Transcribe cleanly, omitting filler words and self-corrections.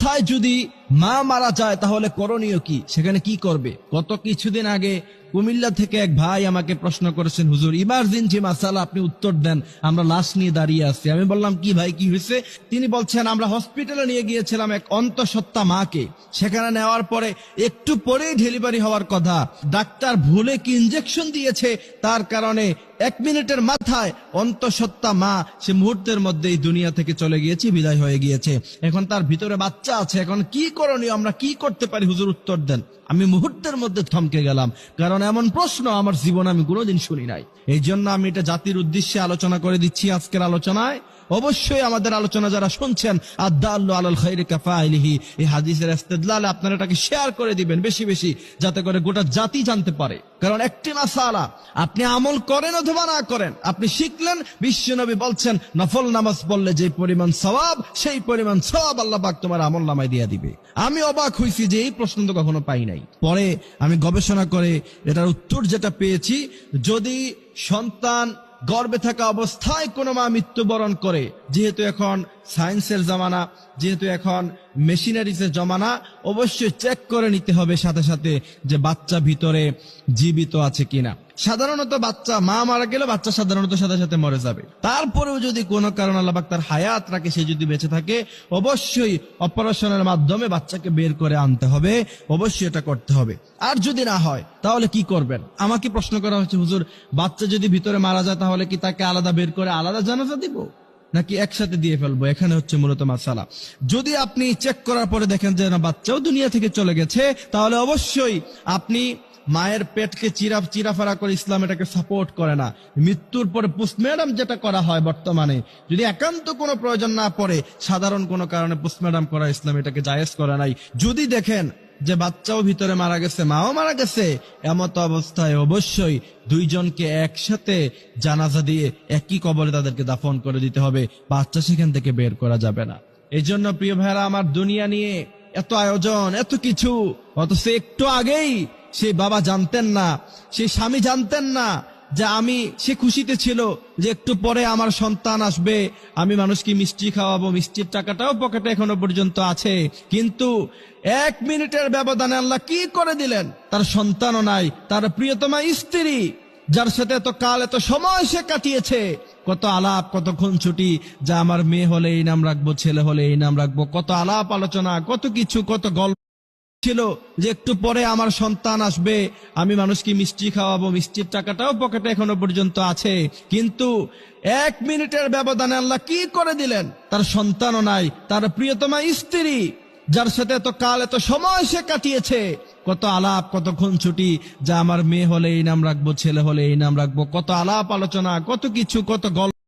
অবস্থায় যদি মা মারা যায় তাহলে করণীয় কি, সেখানে কি করবে? গত কিছুদিন আগে কুমিল্লা থেকে এক ভাই আমাকে প্রশ্ন করেছেন, হুজুর ইমার্জেন্সি মাসালা, আপনি উত্তর দেন, আমরা লাশ নিয়ে দাঁড়িয়ে আছি। আমি বললাম কি ভাই, কি হয়েছে? তিনি বলছেন, আমরা হসপিটালে নিয়ে গিয়েছিলাম এক অন্তঃসত্ত্বা মাকে, সেখানে নেওয়ার পরে একটু পরেই ডেলিভারি হওয়ার কথা, ডাক্তার ভুলে কি ইনজেকশন দিয়েছে, তার কারণে 1 মিনিটের মাথায় অন্তঃসত্ত্বা মা সে মুহূর্তের মধ্যেই দুনিয়া থেকে চলে গিয়েছে, বিদায় হয়ে গিয়েছে। এখন তার ভিতরে বাচ্চা আছে, এখন কি করণীয়, আমরা কি করতে পারি হুজুর, উত্তর দেন। আমি মুহূর্তের মধ্যে থমকে গেলাম, কারণ এমন প্রশ্ন আমার জীবনে আমি কোনোদিন শুনি নাই। এই জন্য আমি এটা জাতির উদ্দেশ্যে আলোচনা করে দিচ্ছি আজকের আলোচনায়। অবশ্যই আমাদের আলোচনা যারা শুনছেন, আদ-দাল্লু আলাল খায়রি কাফাইলিহি, এই হাদিসের ইস্তেদলালে আপনারা এটাকে শেয়ার করে দিবেন বেশি বেশি, যাতে করে গোটা জাতি জানতে পারে। কারণ একটি মাসালা, আপনি আমল করেন অথবা না করেন, আপনি শিখলেন, বিশ্বনবী বলছেন নফল নামাজ পড়লে যে পরিমাণ সওয়াব, সেই পরিমাণ সওয়াব আল্লাহ পাক তোমার আমল নামায় দিয়ে দিবে। আমি অবাক হইছি যে এই প্রশ্ন তো কখনো পাই নাই। পরে আমি গবেষণা করে এটার উত্তর যেটা পেয়েছি, যদি সন্তান গর্ভে থাকা অবস্থায় কোনো মা মৃত্যুবরণ করে, যেহেতু এখন সায়েন্সের জমানা, যেহেতু এখন মেশিনারিজের জমানা, অবশ্যই চেক করে নিতে হবে সাথে সাথে যে বাচ্চা ভিতরে জীবিত আছে কিনা। সাধারণত বাচ্চা মা মারা গেলে বাচ্চা সাধারণত সাথে সাথে মরে যাবে। তারপরেও যদি কোনো কারণে আল্লাহ পাক তার হায়াত রাখে, সে যদি বেঁচে থাকে, অবশ্যই অপারেশনের মাধ্যমে বাচ্চাকে বের করে আনতে হবে, অবশ্যই এটা করতে হবে। আর যদি না হয় তাহলে কি করবেন? আমাকে প্রশ্ন করা হচ্ছে, হুজুর বাচ্চা যদি ভিতরে মারা যায় তাহলে কি তাকে আলাদা বের করে আলাদা জানাজা দিব, নাকি একসাথে দিয়ে ফেলবো? এখানে হচ্ছে মূলত মাসালা। যদি আপনি চেক করার পরে দেখেন যে না, বাচ্চাও দুনিয়া থেকে চলে গেছে, তাহলে অবশ্যই আপনি মায়ের পেটকে চিরাফারা করে, ইসলাম এটাকে সাপোর্ট করে না। মৃত্যুর পরে পোস্টমর্টম যেটা করা হয় বর্তমানে, যদি একান্ত কোনো প্রয়োজন না পড়ে, সাধারণ কোনো কারণে পোস্টমর্টম করা ইসলাম এটাকে জায়েজ করে নাই। যদি দেখেন যে বাচ্চাও ভিতরে মারা গেছে, মাও মারা গেছে, এমত অবস্থায় অবশ্যই দুইজনকে একসাথে জানাজা দিয়ে একই কবরে তাদেরকে দাফন করে দিতে হবে, বাচ্চা সেখান থেকে বের করা যাবে না। এই জন্য প্রিয় ভাইরা আমার, দুনিয়া নিয়ে এত আয়োজন, এত কিছু, অথচ একটু আগেই সেই বাবা জানতেন না, সেই স্বামী জানতেন না যে সে খুশিতে ছিল যে একটু পরে আমার সন্তান আসবে, আমি মানুষকে মিষ্টি খাওয়াবো, মিষ্টির টাকাটাও পকেটে এখনো পর্যন্ত আছে। কিন্তু 1 মিনিটের ব্যবধানে আল্লাহ কি করে দিলেন, তার সন্তানও নাই, তার প্রিয়তমা স্ত্রী, যার সাথে এত কাল এত সময় সে কাটিয়েছে, কত আলাপ, কত খুনছুটি, যা আমার মেয়ে হলে এই নাম রাখবো, ছেলে হলে এই নাম রাখবো, কত আলাপ আলোচনা, কত কিছু, কত গল্প ছিল যে একটু পরে আমার সন্তান আসবে, আমি মানুষকে মিষ্টি খাওয়াবো, মিষ্টির টাকাটাও পকেটে এখনো পর্যন্ত আছে। কিন্তু 1 মিনিটের ব্যবধানে আল্লাহ কি করে দিলেন, তার সন্তানও নাই, তার প্রিয়তমা স্ত্রী, যার সাথে এত কাল এত সময় সে কাটিয়েছে, কত আলাপ, কত খুনছুটি, যা আমার মেয়ে হলে এই নাম রাখবো, ছেলে হলে এই নাম রাখবো, কত আলাপ আলোচনা, কত কিছু, কত গল্প।